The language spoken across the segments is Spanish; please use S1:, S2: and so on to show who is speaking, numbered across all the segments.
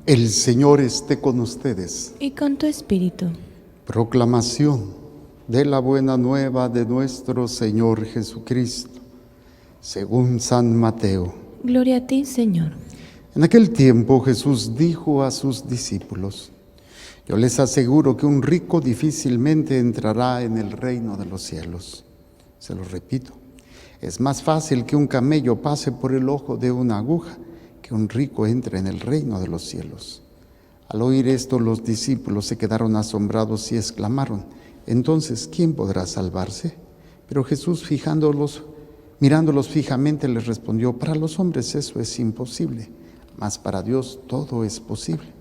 S1: El Señor esté con ustedes.
S2: Y con tu espíritu.
S1: Proclamación de la buena nueva de nuestro Señor Jesucristo, según San Mateo.
S2: Gloria a ti, Señor.
S1: En aquel tiempo Jesús dijo a sus discípulos: Yo les aseguro que un rico difícilmente entrará en el reino de los cielos. Se lo repito, es más fácil que un camello pase por el ojo de una aguja que un rico entre en el reino de los cielos. Al oír esto, los discípulos se quedaron asombrados y exclamaron: Entonces, ¿quién podrá salvarse? Pero Jesús, mirándolos fijamente, les respondió: Para los hombres eso es imposible, mas para Dios todo es posible.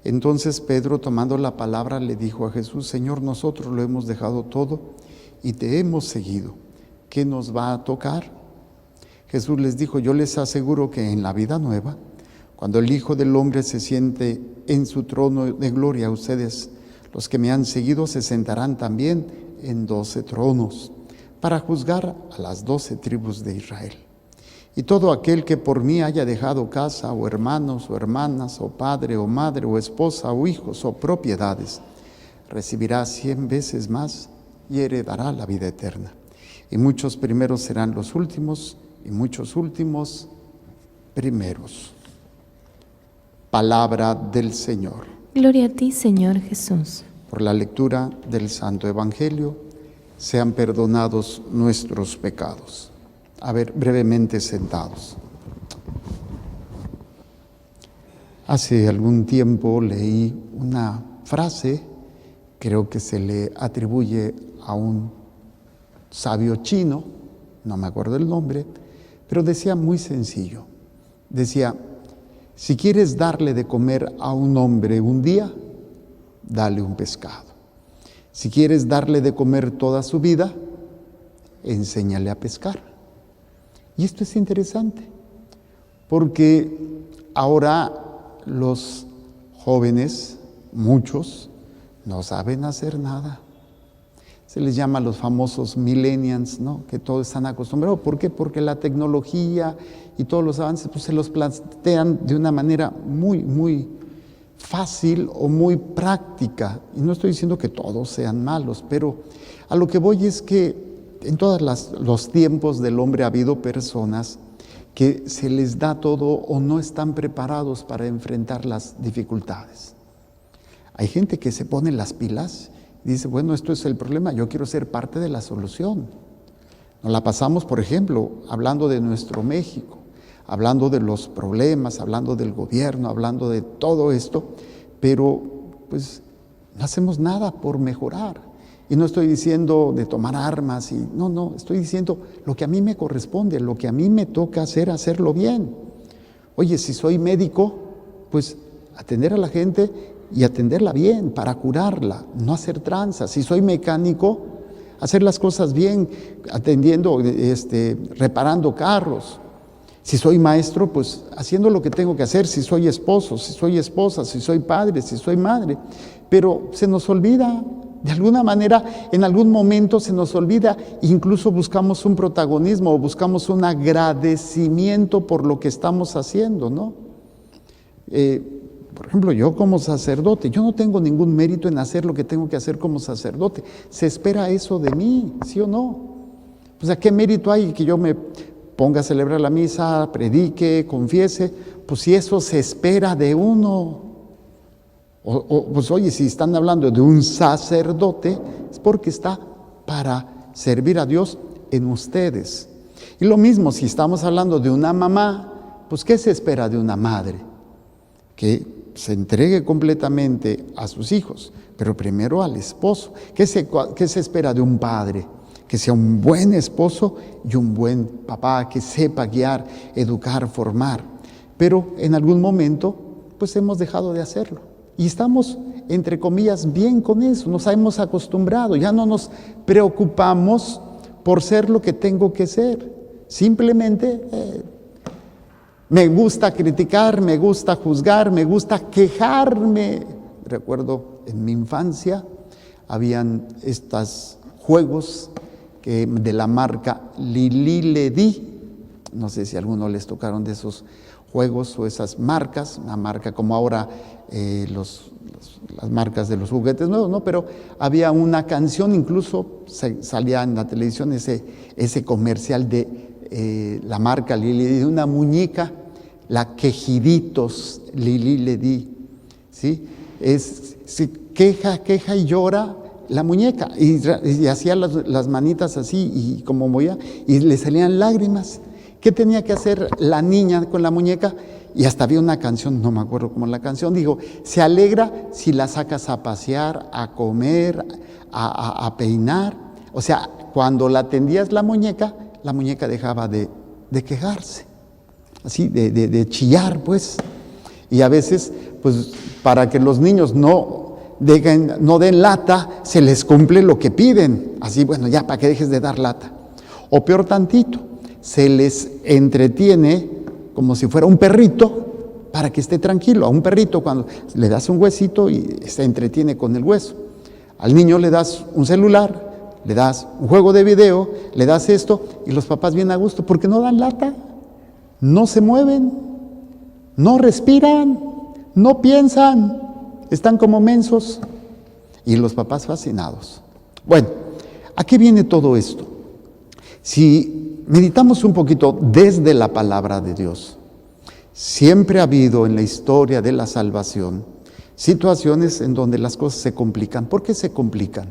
S1: Entonces Pedro, tomando la palabra, le dijo a Jesús: Señor, nosotros lo hemos dejado todo y te hemos seguido. ¿Qué nos va a tocar? Jesús les dijo: Yo les aseguro que en la vida nueva, cuando el Hijo del Hombre se siente en su trono de gloria, ustedes, los que me han seguido, se sentarán también en 12 tronos para juzgar a las 12 tribus de Israel. Y todo aquel que por mí haya dejado casa, o hermanos, o hermanas, o padre, o madre, o esposa, o hijos, o propiedades, recibirá 100 veces más y heredará la vida eterna. Y muchos primeros serán los últimos, y muchos últimos primeros. Palabra del Señor.
S2: Gloria a ti, Señor Jesús.
S1: Por la lectura del Santo Evangelio, sean perdonados nuestros pecados. A ver, brevemente sentados. Hace algún tiempo leí una frase, creo que se le atribuye a un sabio chino, no me acuerdo el nombre, pero decía muy sencillo. Decía: si quieres darle de comer a un hombre un día, dale un pescado. Si quieres darle de comer toda su vida, enséñale a pescar. Y esto es interesante, porque ahora los jóvenes, muchos, no saben hacer nada. Se les llama los famosos millennials, ¿no? Que todos están acostumbrados. ¿Por qué? Porque la tecnología y todos los avances pues, se los plantean de una manera muy fácil o muy práctica. Y no estoy diciendo que todos sean malos, pero a lo que voy es que en todos los tiempos del hombre ha habido personas que se les da todo o no están preparados para enfrentar las dificultades. Hay gente que se pone las pilas y dice: bueno, esto es el problema, yo quiero ser parte de la solución. Nos la pasamos, por ejemplo, hablando de nuestro México, hablando de los problemas, hablando del gobierno, hablando de todo esto, pero pues no hacemos nada por mejorar. Y no estoy diciendo de tomar armas, no, estoy diciendo lo que a mí me corresponde, lo que a mí me toca hacer, hacerlo bien. Oye, si soy médico, pues atender a la gente y atenderla bien para curarla, no hacer tranzas. Si soy mecánico, hacer las cosas bien, atendiendo, reparando carros. Si soy maestro, pues haciendo lo que tengo que hacer. Si soy esposo, si soy esposa, si soy padre, si soy madre. Pero se nos olvida, de alguna manera, en algún momento se nos olvida, incluso buscamos un protagonismo o buscamos un agradecimiento por lo que estamos haciendo, ¿no? Por ejemplo, yo como sacerdote, yo no tengo ningún mérito en hacer lo que tengo que hacer como sacerdote. Se espera eso de mí, ¿sí o no? O sea, ¿qué mérito hay que yo me ponga a celebrar la misa, predique, confiese? Pues si eso se espera de uno. Pues oye, si están hablando de un sacerdote, es porque está para servir a Dios en ustedes. Y lo mismo, si estamos hablando de una mamá, pues ¿qué se espera de una madre? Que se entregue completamente a sus hijos, pero primero al esposo. ¿Qué se espera de un padre? Que sea un buen esposo y un buen papá, que sepa guiar, educar, formar. Pero en algún momento, pues hemos dejado de hacerlo. Y estamos, entre comillas, bien con eso, nos hemos acostumbrado, ya no nos preocupamos por ser lo que tengo que ser. Simplemente me gusta criticar, me gusta juzgar, me gusta quejarme. Recuerdo en mi infancia, habían estos juegos de la marca Lili Ledi. No sé si a alguno les tocaron de esos juegos o esas marcas, una marca como ahora las marcas de los juguetes nuevos, ¿no? Pero había una canción, incluso salía en la televisión ese comercial de la marca Lili, de una muñeca, la quejiditos Lili le di, ¿sí? Se queja y llora la muñeca, y hacía las manitas así, y como movía, y le salían lágrimas. ¿Qué tenía que hacer la niña con la muñeca? Y hasta había una canción, no me acuerdo cómo la canción, digo, se alegra si la sacas a pasear, a comer, a peinar. O sea, cuando la atendías la muñeca dejaba de quejarse, así, de chillar, pues. Y a veces, pues, para que los niños no den lata, se les cumple lo que piden. Así, bueno, ya, para que dejes de dar lata. O peor tantito, se les entretiene como si fuera un perrito para que esté tranquilo. A un perrito cuando le das un huesito y se entretiene con el hueso. Al niño le das un celular, le das un juego de video, le das esto y los papás bien a gusto porque no dan lata, no se mueven, no respiran, no piensan, están como mensos y los papás fascinados. Bueno, ¿a qué viene todo esto? Si meditamos un poquito desde la palabra de Dios, siempre ha habido en la historia de la salvación situaciones en donde las cosas se complican. ¿Por qué se complican?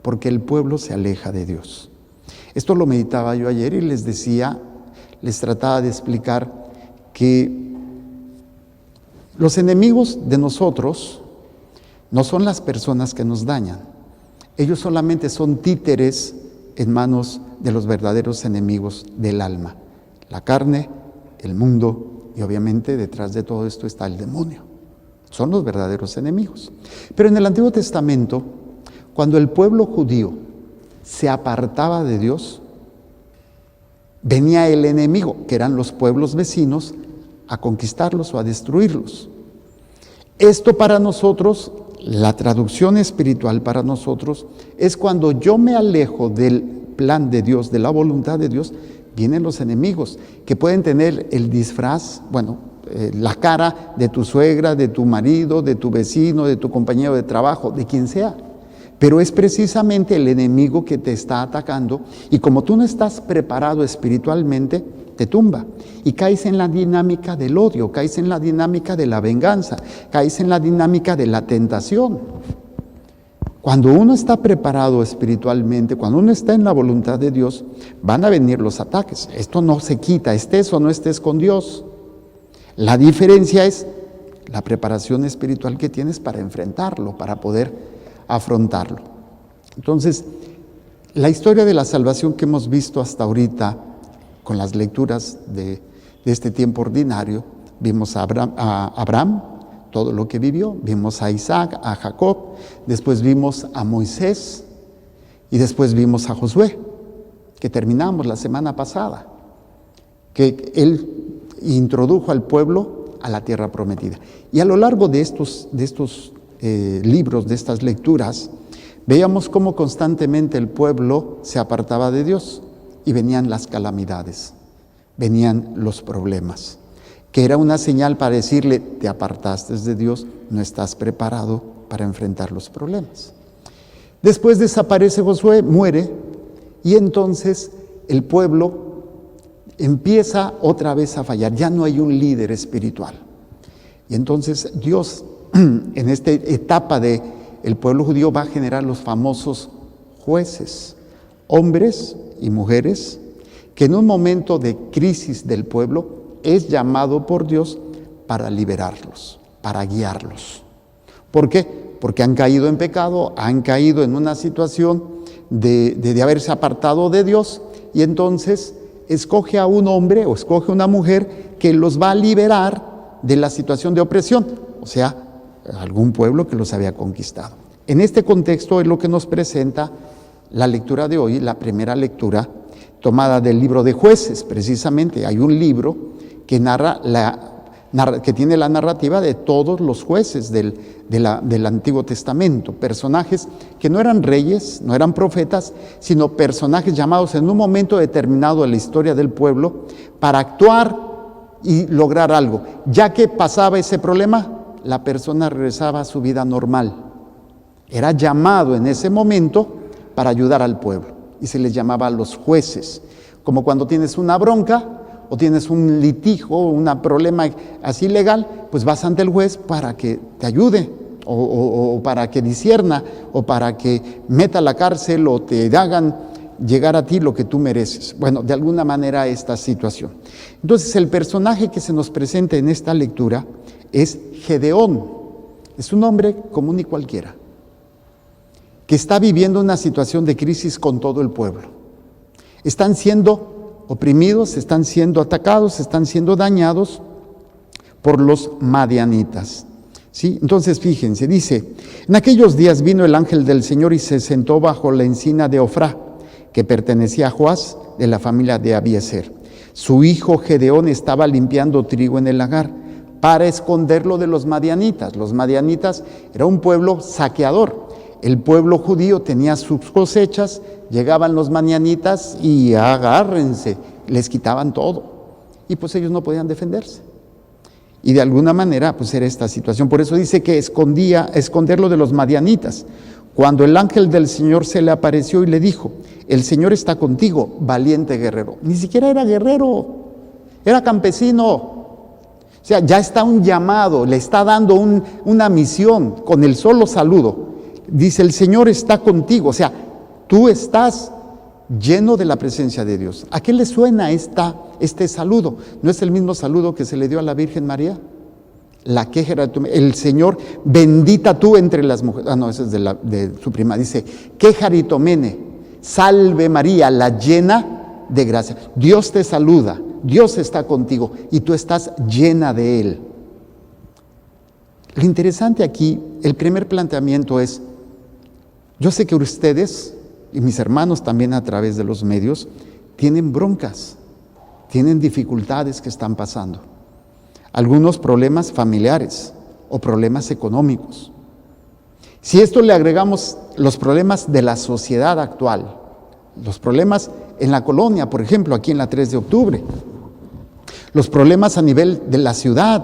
S1: Porque el pueblo se aleja de Dios. Esto lo meditaba yo ayer y les trataba de explicar que los enemigos de nosotros no son las personas que nos dañan. Ellos solamente son títeres en manos de los verdaderos enemigos del alma, la carne, el mundo y obviamente detrás de todo esto está el demonio. Son los verdaderos enemigos. Pero en el Antiguo Testamento, cuando el pueblo judío se apartaba de Dios, venía el enemigo, que eran los pueblos vecinos, a conquistarlos o a destruirlos. Esto para nosotros, la traducción espiritual para nosotros, es cuando yo me alejo del plan de Dios, de la voluntad de Dios, vienen los enemigos, que pueden tener el disfraz, la cara de tu suegra, de tu marido, de tu vecino, de tu compañero de trabajo, de quien sea. Pero es precisamente el enemigo que te está atacando y como tú no estás preparado espiritualmente, te tumba y caes en la dinámica del odio, caes en la dinámica de la venganza, caes en la dinámica de la tentación. Cuando uno está preparado espiritualmente, cuando uno está en la voluntad de Dios, van a venir los ataques. Esto no se quita, estés o no estés con Dios. La diferencia es la preparación espiritual que tienes para enfrentarlo, para poder afrontarlo. Entonces, la historia de la salvación que hemos visto hasta ahorita, con las lecturas de este tiempo ordinario, vimos a Abraham, todo lo que vivió, vimos a Isaac, a Jacob, después vimos a Moisés y después vimos a Josué, que terminamos la semana pasada, que él introdujo al pueblo a la tierra prometida. Y a lo largo de estos libros, de estas lecturas, veíamos cómo constantemente el pueblo se apartaba de Dios y venían las calamidades, venían los problemas, que era una señal para decirle, te apartaste de Dios, no estás preparado para enfrentar los problemas. Después desaparece Josué, muere, y entonces el pueblo empieza otra vez a fallar, ya no hay un líder espiritual. Y entonces Dios, en esta etapa del pueblo judío, va a generar los famosos jueces, hombres y mujeres, que en un momento de crisis del pueblo es llamado por Dios para liberarlos, para guiarlos. ¿Por qué? Porque han caído en pecado, han caído en una situación de haberse apartado de Dios, y entonces escoge a un hombre o escoge una mujer que los va a liberar de la situación de opresión, o sea, algún pueblo que los había conquistado. En este contexto es lo que nos presenta la lectura de hoy, la primera lectura tomada del libro de Jueces. Precisamente hay un libro que que tiene la narrativa de todos los jueces del Antiguo Testamento, personajes que no eran reyes, no eran profetas, sino personajes llamados en un momento determinado de la historia del pueblo para actuar y lograr algo. Ya que pasaba ese problema, la persona regresaba a su vida normal. Era llamado en ese momento para ayudar al pueblo y se les llamaba a los jueces. Como cuando tienes una bronca o tienes un litigio, un problema así legal, pues vas ante el juez para que te ayude o para que discierna o para que meta a la cárcel o te hagan llegar a ti lo que tú mereces. Bueno, de alguna manera esta situación. Entonces el personaje que se nos presenta en esta lectura es Gedeón. Es un hombre común y cualquiera, que está viviendo una situación de crisis con todo el pueblo. Están siendo oprimidos, están siendo atacados, están siendo dañados por los madianitas. ¿Sí? Entonces fíjense, dice, en aquellos días vino el ángel del Señor y se sentó bajo la encina de Ofrá, que pertenecía a Joás, de la familia de Abiezer. Su hijo Gedeón estaba limpiando trigo en el lagar para esconderlo de los madianitas. Los madianitas era un pueblo saqueador. El pueblo judío tenía sus cosechas, llegaban los madianitas y agárrense, les quitaban todo. Y pues ellos no podían defenderse. Y de alguna manera pues era esta situación. Por eso dice que esconderlo de los madianitas. Cuando el ángel del Señor se le apareció y le dijo, el Señor está contigo, valiente guerrero. Ni siquiera era guerrero, era campesino. O sea, ya está un llamado, le está dando una misión con el solo saludo. Dice, el Señor está contigo. O sea, tú estás lleno de la presencia de Dios. ¿A qué le suena este saludo? ¿No es el mismo saludo que se le dio a la Virgen María? La quejera, el Señor, bendita tú entre las mujeres. Ah, no, ese es de su prima. Dice, quejaritomene, salve María, la llena de gracia. Dios te saluda, Dios está contigo y tú estás llena de Él. Lo interesante aquí, el primer planteamiento es, yo sé que ustedes y mis hermanos también a través de los medios tienen broncas, tienen dificultades que están pasando. Algunos problemas familiares o problemas económicos. Si esto le agregamos los problemas de la sociedad actual, los problemas en la colonia, por ejemplo, aquí en la 3 de octubre, los problemas a nivel de la ciudad,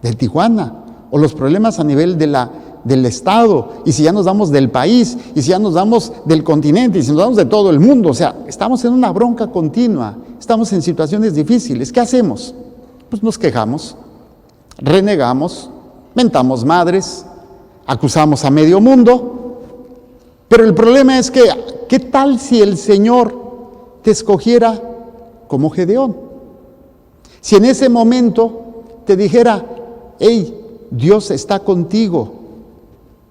S1: de Tijuana, o los problemas a nivel del estado, y si ya nos damos del país, y si ya nos damos del continente, y si nos damos de todo el mundo, o sea, estamos en una bronca continua, estamos en situaciones difíciles. ¿Qué hacemos? Pues nos quejamos, renegamos, mentamos madres, acusamos a medio mundo, pero el problema es que, ¿qué tal si el Señor te escogiera como Gedeón? Si en ese momento te dijera, hey, Dios está contigo,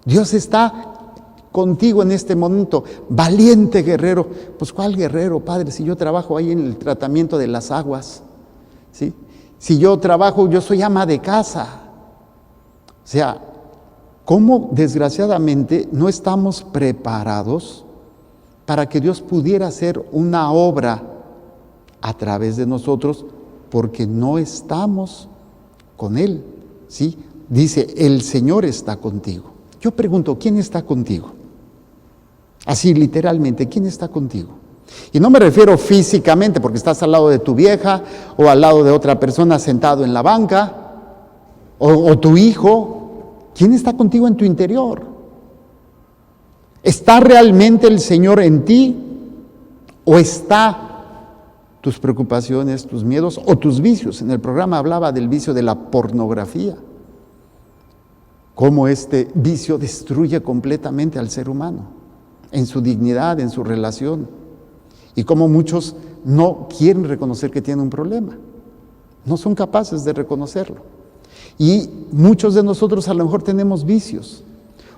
S1: Dios está contigo en este momento, valiente guerrero. Pues ¿cuál guerrero, Padre? Si yo trabajo ahí en el tratamiento de las aguas, ¿sí? Si yo trabajo, yo soy ama de casa. O sea, ¿cómo desgraciadamente no estamos preparados para que Dios pudiera hacer una obra a través de nosotros? Porque no estamos con Él, ¿sí? Dice, el Señor está contigo. Yo pregunto, ¿quién está contigo? Así literalmente, ¿quién está contigo? Y no me refiero físicamente porque estás al lado de tu vieja o al lado de otra persona sentado en la banca o tu hijo. ¿Quién está contigo en tu interior? ¿Está realmente el Señor en ti o está tus preocupaciones, tus miedos o tus vicios? En el programa hablaba del vicio de la pornografía, cómo este vicio destruye completamente al ser humano, en su dignidad, en su relación, y cómo muchos no quieren reconocer que tienen un problema, no son capaces de reconocerlo. Y muchos de nosotros a lo mejor tenemos vicios,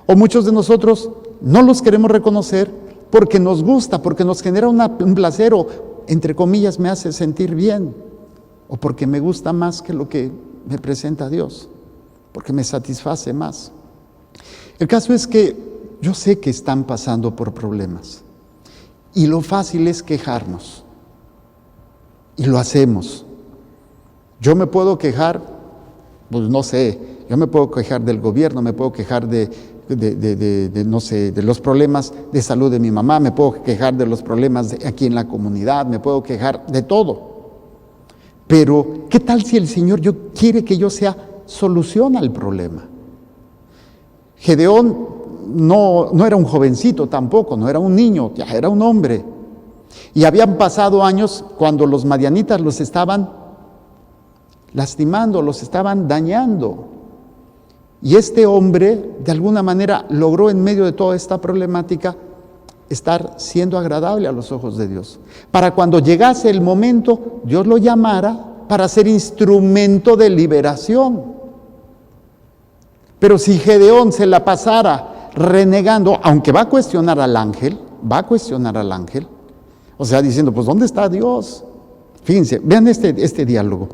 S1: o muchos de nosotros no los queremos reconocer porque nos gusta, porque nos genera un placer, o entre comillas me hace sentir bien, o porque me gusta más que lo que me presenta Dios, porque me satisface más. El caso es que yo sé que están pasando por problemas y lo fácil es quejarnos y lo hacemos. Yo me puedo quejar, pues no sé, yo me puedo quejar del gobierno, me puedo quejar no sé, de los problemas de salud de mi mamá, me puedo quejar de los problemas aquí en la comunidad, me puedo quejar de todo. Pero, ¿qué tal si el Señor quiere que yo sea solución al problema? Gedeón no era un jovencito tampoco, no era un niño, ya era un hombre. Y habían pasado años cuando los madianitas los estaban lastimando, los estaban dañando. Y este hombre, de alguna manera, logró en medio de toda esta problemática estar siendo agradable a los ojos de Dios. Para cuando llegase el momento, Dios lo llamara para ser instrumento de liberación. Pero si Gedeón se la pasara renegando, aunque va a cuestionar al ángel, o sea, diciendo, pues ¿dónde está Dios? Fíjense, vean este diálogo.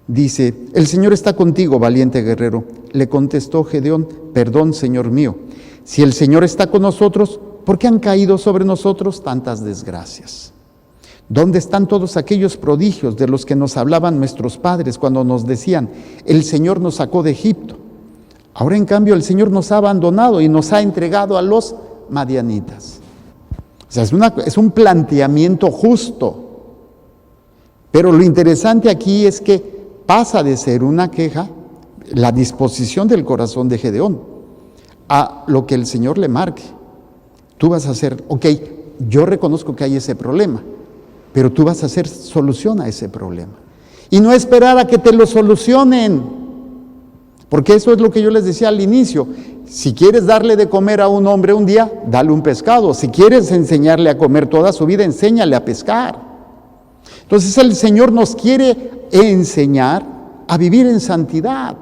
S1: Dice, el Señor está contigo, valiente guerrero. Le contestó Gedeón, perdón, Señor mío. Si el Señor está con nosotros, ¿por qué han caído sobre nosotros tantas desgracias? ¿Dónde están todos aquellos prodigios de los que nos hablaban nuestros padres cuando nos decían, el Señor nos sacó de Egipto? Ahora en cambio el Señor nos ha abandonado y nos ha entregado a los madianitas. O sea, es un planteamiento justo. Pero lo interesante aquí es que pasa de ser una queja, la disposición del corazón de Gedeón, a lo que el Señor le marque. Tú vas a hacer, ok, yo reconozco que hay ese problema, pero tú vas a hacer solución a ese problema. Y no esperar a que te lo solucionen, porque eso es lo que yo les decía al inicio. Si quieres darle de comer a un hombre un día, dale un pescado. Si quieres enseñarle a comer toda su vida, enséñale a pescar. Entonces el Señor nos quiere enseñar a vivir en santidad,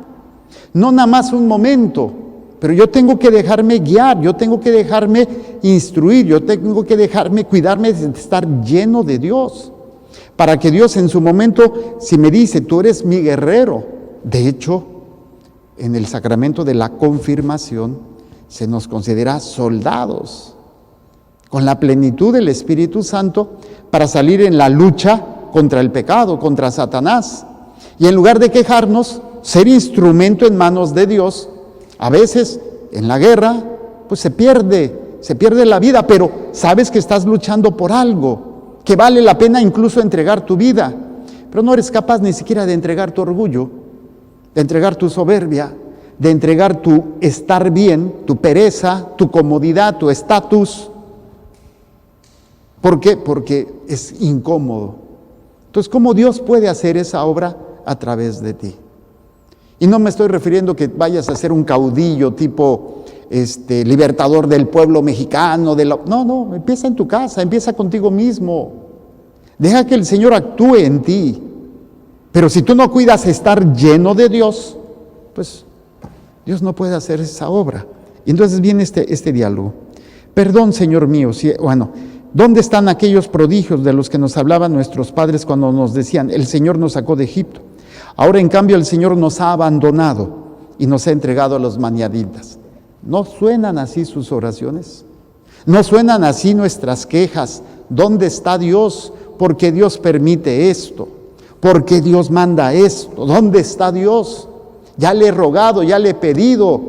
S1: no nada más un momento, pero yo tengo que dejarme guiar, yo tengo que dejarme instruir, yo tengo que dejarme cuidarme de estar lleno de Dios, para que Dios en su momento, si me dice, tú eres mi guerrero, de hecho, en el sacramento de la confirmación se nos considera soldados, con la plenitud del Espíritu Santo, para salir en la lucha contra el pecado, contra Satanás. Y en lugar de quejarnos, ser instrumento en manos de Dios. A veces en la guerra, pues se pierde la vida, pero sabes que estás luchando por algo, que vale la pena incluso entregar tu vida. Pero no eres capaz ni siquiera de entregar tu orgullo, de entregar tu soberbia, de entregar tu estar bien, tu pereza, tu comodidad, tu estatus. ¿Por qué? Porque es incómodo. Entonces, ¿cómo Dios puede hacer esa obra a través de ti? Y no me estoy refiriendo que vayas a ser un caudillo tipo libertador del pueblo mexicano. No, empieza en tu casa, empieza contigo mismo. Deja que el Señor actúe en ti. Pero si tú no cuidas estar lleno de Dios, pues Dios no puede hacer esa obra. Y entonces viene este diálogo. Perdón, Señor mío, ¿dónde están aquellos prodigios de los que nos hablaban nuestros padres cuando nos decían, el Señor nos sacó de Egipto? Ahora en cambio el Señor nos ha abandonado y nos ha entregado a los madianitas. ¿No suenan así sus oraciones? ¿No suenan así nuestras quejas? ¿Dónde está Dios? ¿Por qué Dios permite esto? ¿Por qué Dios manda esto? ¿Dónde está Dios? Ya le he rogado, ya le he pedido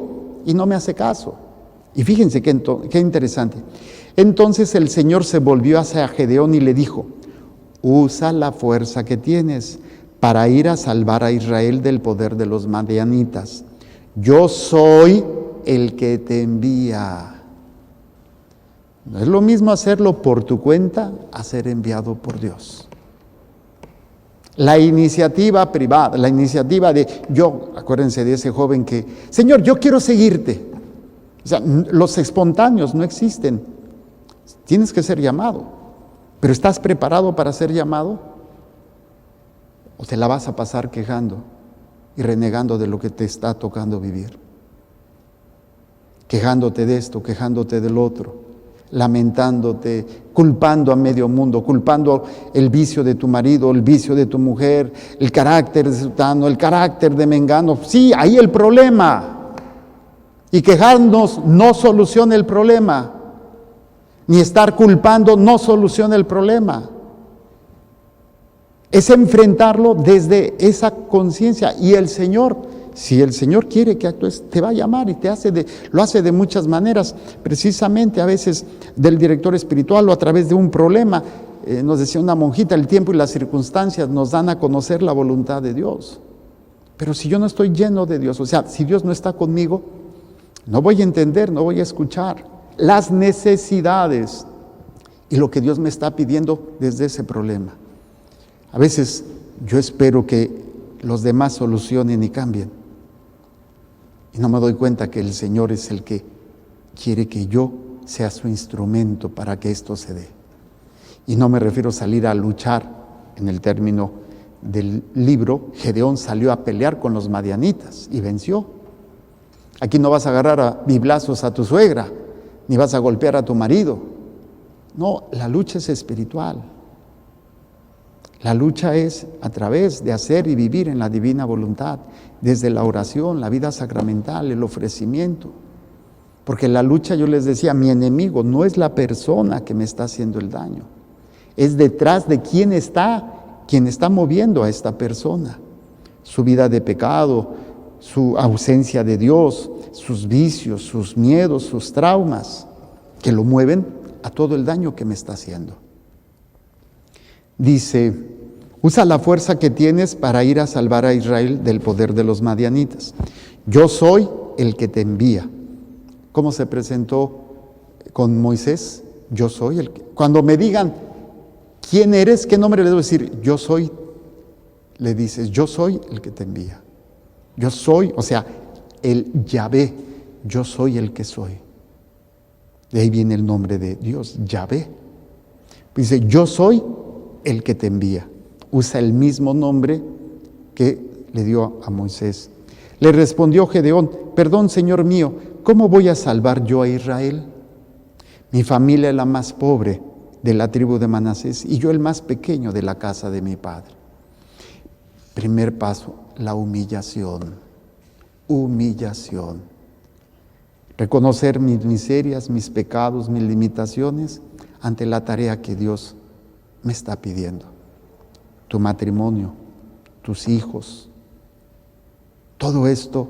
S1: y no me hace caso. Y fíjense qué interesante. Entonces el Señor se volvió hacia Gedeón y le dijo, usa la fuerza que tienes para ir a salvar a Israel del poder de los madianitas. Yo soy el que te envía. No es lo mismo hacerlo por tu cuenta a ser enviado por Dios. La iniciativa privada, la iniciativa de acuérdense de ese joven que, Señor, yo quiero seguirte. O sea, los espontáneos no existen. Tienes que ser llamado. ¿Pero estás preparado para ser llamado? ¿O te la vas a pasar quejando y renegando de lo que te está tocando vivir? Quejándote de esto, quejándote del otro, lamentándote, culpando a medio mundo, culpando el vicio de tu marido, el vicio de tu mujer, el carácter de sutano, el carácter de mengano. Sí, ahí el problema. Y quejarnos no soluciona el problema. Ni estar culpando no soluciona el problema. Es enfrentarlo desde esa conciencia. Y el Señor, si el Señor quiere que actúes, te va a llamar y lo hace de muchas maneras. Precisamente a veces del director espiritual o a través de un problema. nos decía una monjita, el tiempo y las circunstancias nos dan a conocer la voluntad de Dios. Pero si yo no estoy lleno de Dios, o sea, si Dios no está conmigo, no voy a entender, no voy a escuchar las necesidades y lo que Dios me está pidiendo desde ese problema. A veces yo espero que los demás solucionen y cambien. Y no me doy cuenta que el Señor es el que quiere que yo sea su instrumento para que esto se dé. Y no me refiero a salir a luchar. En el término del libro, Gedeón salió a pelear con los madianitas y venció. Aquí no vas a agarrar a biblazos a tu suegra, ni vas a golpear a tu marido. No, la lucha es espiritual. La lucha es a través de hacer y vivir en la divina voluntad, desde la oración, la vida sacramental, el ofrecimiento. Porque la lucha, yo les decía, mi enemigo no es la persona que me está haciendo el daño, es detrás de quien está moviendo a esta persona. Su vida de pecado, su ausencia de Dios, sus vicios, sus miedos, sus traumas, que lo mueven a todo el daño que me está haciendo. Dice, usa la fuerza que tienes para ir a salvar a Israel del poder de los madianitas. Yo soy el que te envía. ¿Cómo se presentó con Moisés? Yo soy el que... Cuando me digan, ¿quién eres? ¿Qué nombre le debo decir? Yo soy. Le dices, yo soy el que te envía. Yo soy, o sea, el Yahvé. Yo soy el que soy. De ahí viene el nombre de Dios, Yahvé. Dice, yo soy el que te envía. Usa el mismo nombre que le dio a Moisés. Le respondió Gedeón, perdón, Señor mío, ¿cómo voy a salvar yo a Israel? Mi familia es la más pobre de la tribu de Manasés y yo el más pequeño de la casa de mi padre. Primer paso, la humillación. Humillación. Reconocer mis miserias, mis pecados, mis limitaciones ante la tarea que Dios me está pidiendo. Tu matrimonio, tus hijos, todo esto,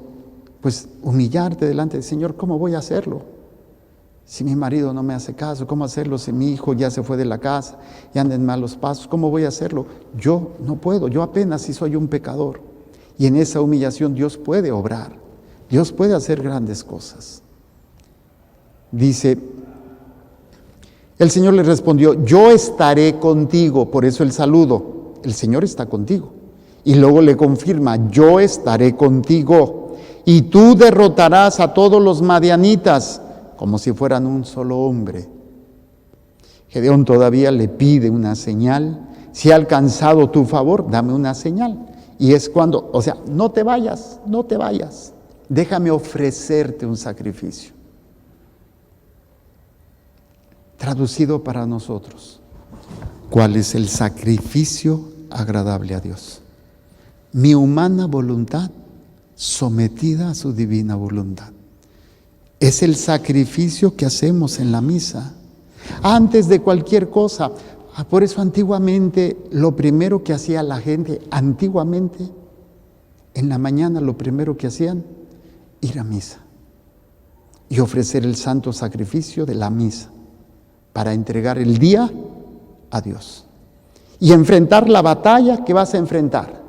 S1: pues humillarte delante del Señor. ¿Cómo voy a hacerlo? Si mi marido no me hace caso, ¿cómo hacerlo? Si mi hijo ya se fue de la casa y anda en malos pasos, ¿cómo voy a hacerlo? Yo no puedo, yo apenas si soy un pecador. Y en esa humillación Dios puede obrar, Dios puede hacer grandes cosas. Dice, el Señor le respondió, yo estaré contigo, por eso el saludo, el Señor está contigo. Y luego le confirma, yo estaré contigo y tú derrotarás a todos los madianitas como si fueran un solo hombre. Gedeón todavía le pide una señal, si ha alcanzado tu favor, dame una señal. Y es cuando, o sea, no te vayas, déjame ofrecerte un sacrificio. Traducido para nosotros, ¿cuál es el sacrificio agradable a Dios? Mi humana voluntad sometida a su divina voluntad. Es el sacrificio que hacemos en la misa, antes de cualquier cosa. Por eso antiguamente, lo primero que hacía la gente, antiguamente, en la mañana lo primero que hacían, ir a misa y ofrecer el santo sacrificio de la misa para entregar el día a Dios y enfrentar la batalla que vas a enfrentar.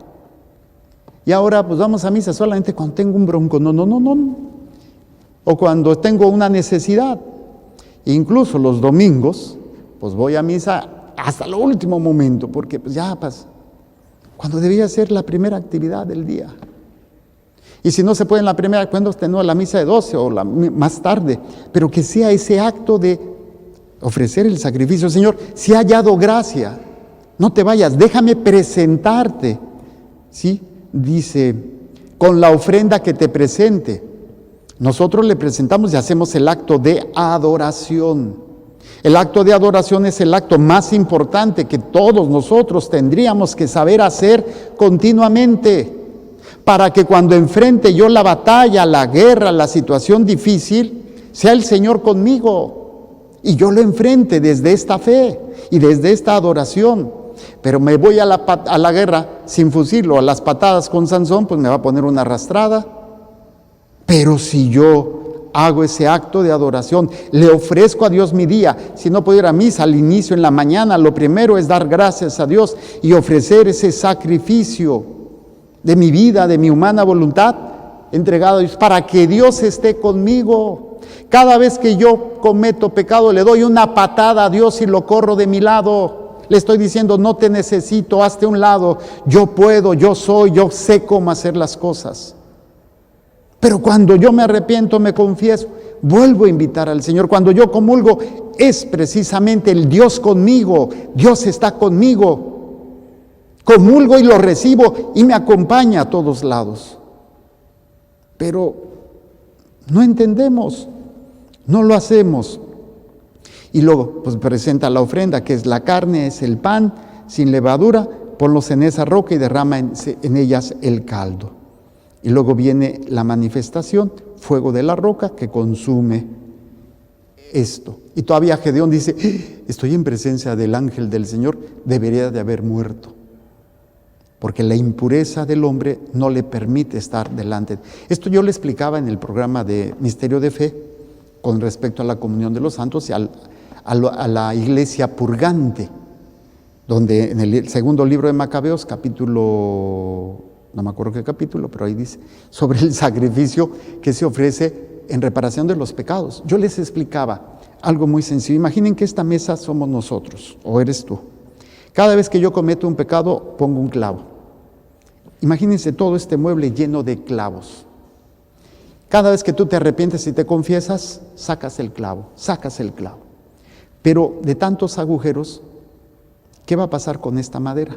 S1: Y ahora pues vamos a misa solamente cuando tengo un bronco, no. O cuando tengo una necesidad. Incluso los domingos, pues voy a misa hasta el último momento, porque pues ya pasa. Cuando debía ser la primera actividad del día. Y si no se puede en la primera, cuando tenemos la misa de 12 o más tarde, pero que sea ese acto de ofrecer el sacrificio. Señor, si he hallado gracia, no te vayas, déjame presentarte, ¿sí? Dice, con la ofrenda que te presente. Nosotros le presentamos y hacemos el acto de adoración. El acto de adoración es el acto más importante que todos nosotros tendríamos que saber hacer continuamente, para que cuando enfrente yo la batalla, la guerra, la situación difícil, sea el Señor conmigo y yo lo enfrente desde esta fe y desde esta adoración. Pero me voy a la guerra sin fusil o a las patadas con Sansón, pues me va a poner una arrastrada. Pero si yo hago ese acto de adoración, le ofrezco a Dios mi día. Si no puedo ir a misa al inicio en la mañana, lo primero es dar gracias a Dios y ofrecer ese sacrificio de mi vida, de mi humana voluntad, entregado a Dios, para que Dios esté conmigo. Cada vez que yo cometo pecado, le doy una patada a Dios y lo corro de mi lado. Le estoy diciendo, no te necesito, hazte a un lado. Yo puedo, yo soy, yo sé cómo hacer las cosas. Pero cuando yo me arrepiento, me confieso, vuelvo a invitar al Señor. Cuando yo comulgo, es precisamente el Dios conmigo. Dios está conmigo. Comulgo y lo recibo y me acompaña a todos lados. Pero no entendemos, no lo hacemos. Y luego pues presenta la ofrenda, que es la carne, es el pan sin levadura, ponlos en esa roca y derrama en ellas el caldo. Y luego viene la manifestación, fuego de la roca que consume esto. Y todavía Gedeón dice, estoy en presencia del ángel del Señor, debería de haber muerto. Porque la impureza del hombre no le permite estar delante. Esto yo le explicaba en el programa de Misterio de Fe con respecto a la comunión de los santos y a la iglesia purgante, donde en el segundo libro de Macabeos, capítulo, no me acuerdo qué capítulo, pero ahí dice, sobre el sacrificio que se ofrece en reparación de los pecados. Yo les explicaba algo muy sencillo. Imaginen que esta mesa somos nosotros, o eres tú. Cada vez que yo cometo un pecado, pongo un clavo. Imagínense todo este mueble lleno de clavos. Cada vez que tú te arrepientes y te confiesas, sacas el clavo. Pero de tantos agujeros, ¿qué va a pasar con esta madera?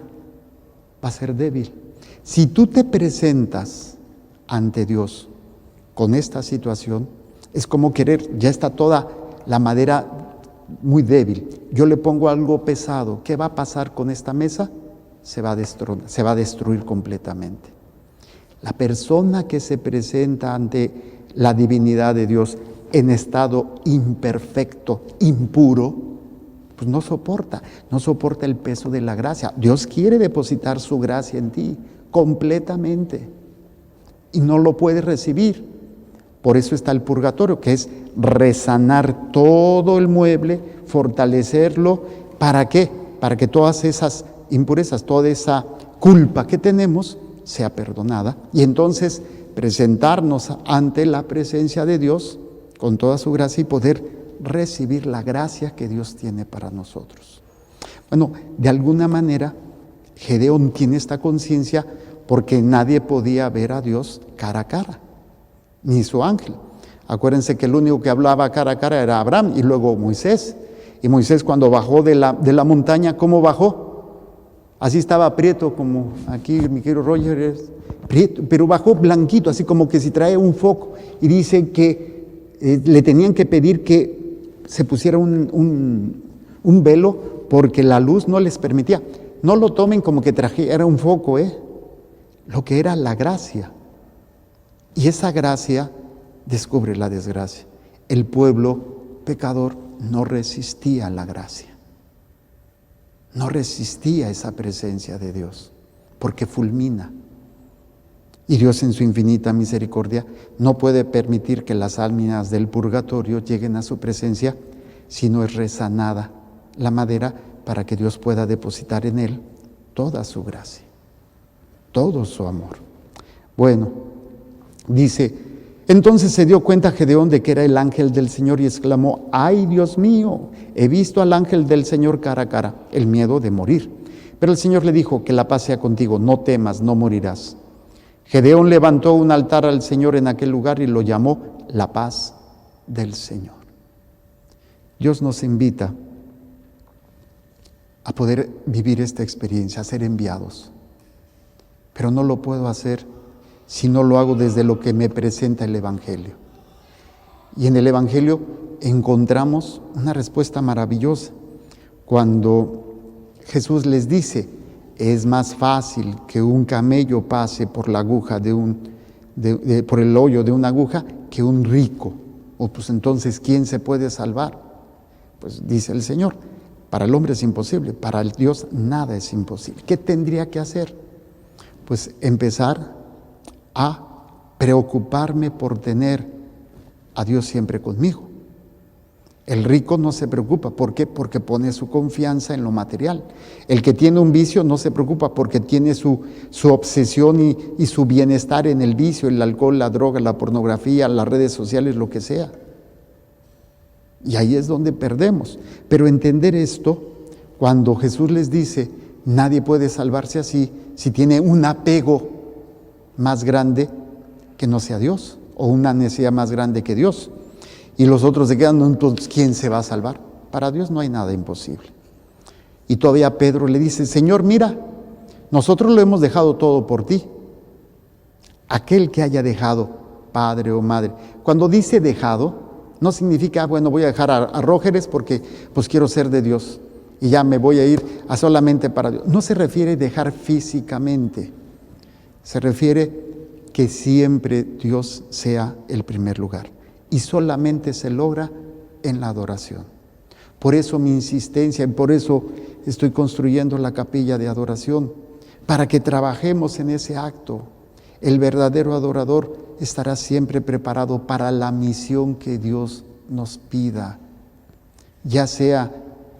S1: Va a ser débil. Si tú te presentas ante Dios con esta situación, es como querer, ya está toda la madera muy débil. Yo le pongo algo pesado. ¿Qué va a pasar con esta mesa? Se va a destruir completamente. La persona que se presenta ante la divinidad de Dios en estado imperfecto, impuro, pues no soporta el peso de la gracia. Dios quiere depositar su gracia en ti completamente y no lo puede recibir. Por eso está el purgatorio, que es resanar todo el mueble, fortalecerlo. ¿Para qué? Para que todas esas impurezas, toda esa culpa que tenemos sea perdonada y entonces presentarnos ante la presencia de Dios con toda su gracia y poder recibir la gracia que Dios tiene para nosotros. Bueno, de alguna manera Gedeón tiene esta conciencia porque nadie podía ver a Dios cara a cara, ni su ángel. Acuérdense que el único que hablaba cara a cara era Abraham y luego Moisés. Y Moisés cuando bajó de la montaña, ¿cómo bajó? Así estaba prieto, como aquí mi querido Roger, prieto, pero bajó blanquito, así como que si trae un foco. Y dice que le tenían que pedir que se pusiera un velo porque la luz no les permitía. No lo tomen como que trajera un foco, lo que era la gracia. Y esa gracia descubre la desgracia. El pueblo pecador no resistía la gracia. No resistía esa presencia de Dios, porque fulmina. Y Dios en su infinita misericordia no puede permitir que las almas del purgatorio lleguen a su presencia si no es resanada la madera para que Dios pueda depositar en él toda su gracia, todo su amor. Bueno, dice, entonces se dio cuenta Gedeón de que era el ángel del Señor y exclamó, ¡ay, Dios mío! He visto al ángel del Señor cara a cara, el miedo de morir. Pero el Señor le dijo, que la paz sea contigo, no temas, no morirás. Gedeón levantó un altar al Señor en aquel lugar y lo llamó la paz del Señor. Dios nos invita a poder vivir esta experiencia, a ser enviados. Pero no lo puedo hacer si no lo hago desde lo que me presenta el Evangelio. Y en el Evangelio encontramos una respuesta maravillosa. Cuando Jesús les dice, es más fácil que un camello pase por la aguja por el hoyo de una aguja que un rico. O pues entonces, ¿quién se puede salvar? Pues dice el Señor, para el hombre es imposible, para el Dios nada es imposible. ¿Qué tendría que hacer? Pues empezar a preocuparme por tener a Dios siempre conmigo. El rico no se preocupa. ¿Por qué? Porque pone su confianza en lo material. El que tiene un vicio no se preocupa porque tiene su obsesión y su bienestar en el vicio, el alcohol, la droga, la pornografía, las redes sociales, lo que sea. Y ahí es donde perdemos. Pero entender esto, cuando Jesús les dice, nadie puede salvarse así si tiene un apego más grande que no sea Dios, o una necesidad más grande que Dios. Y los otros se quedan, entonces, ¿quién se va a salvar? Para Dios no hay nada imposible. Y todavía Pedro le dice, Señor, mira, nosotros lo hemos dejado todo por ti. Aquel que haya dejado padre o madre. Cuando dice dejado, no significa, bueno, voy a dejar a Rógeres porque pues quiero ser de Dios y ya me voy a ir a solamente para Dios. No se refiere a dejar físicamente, se refiere que siempre Dios sea el primer lugar. Y solamente se logra en la adoración. Por eso mi insistencia y por eso estoy construyendo la capilla de adoración, para que trabajemos en ese acto. El verdadero adorador estará siempre preparado para la misión que Dios nos pida, ya sea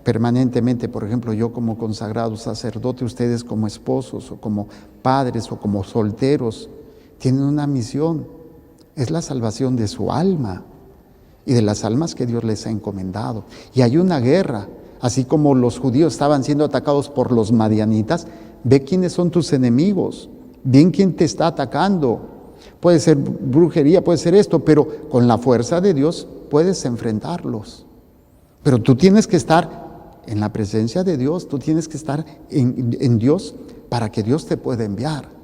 S1: permanentemente, por ejemplo, yo como consagrado sacerdote, ustedes como esposos o como padres o como solteros, tienen una misión. Es la salvación de su alma y de las almas que Dios les ha encomendado. Y hay una guerra, así como los judíos estaban siendo atacados por los madianitas, ve quiénes son tus enemigos, bien quién te está atacando. Puede ser brujería, puede ser esto, pero con la fuerza de Dios puedes enfrentarlos. Pero tú tienes que estar en la presencia de Dios, tú tienes que estar en Dios para que Dios te pueda enviar.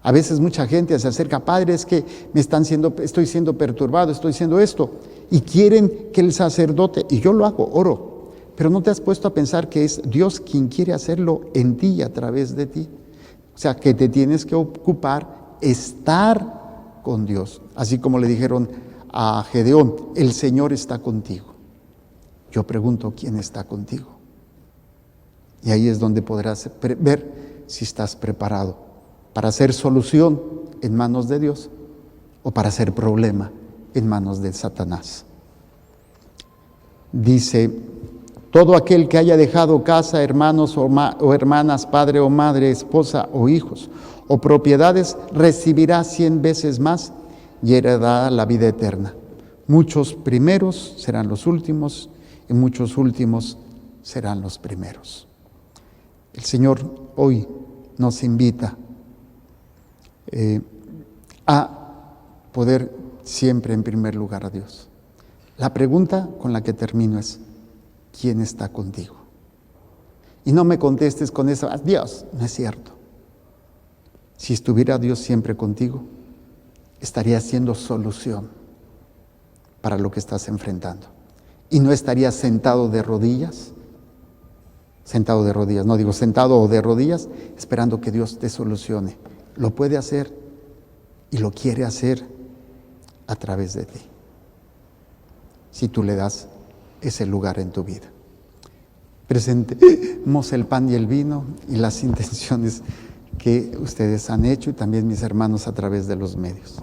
S1: A veces mucha gente se acerca, padre, es que estoy siendo perturbado, estoy haciendo esto, y quieren que el sacerdote, y yo lo hago, oro, pero no te has puesto a pensar que es Dios quien quiere hacerlo en ti y a través de ti. O sea, que te tienes que ocupar, estar con Dios. Así como le dijeron a Gedeón, el Señor está contigo. Yo pregunto, ¿quién está contigo? Y ahí es donde podrás ver si estás preparado para ser solución en manos de Dios o para ser problema en manos de Satanás. Dice, todo aquel que haya dejado casa, hermanos o hermanas, padre o madre, esposa o hijos, o propiedades, recibirá 100 veces más y heredará la vida eterna. Muchos primeros serán los últimos y muchos últimos serán los primeros. El Señor hoy nos invita a poder siempre en primer lugar a Dios. La pregunta con la que termino es, ¿quién está contigo? Y no me contestes con eso, Dios, no es cierto. Si estuviera Dios siempre contigo, estaría siendo solución para lo que estás enfrentando. Y no estarías sentado de rodillas, no digo sentado o de rodillas, esperando que Dios te solucione. Lo puede hacer y lo quiere hacer a través de ti, si tú le das ese lugar en tu vida. Presentemos el pan y el vino y las intenciones que ustedes han hecho y también mis hermanos a través de los medios.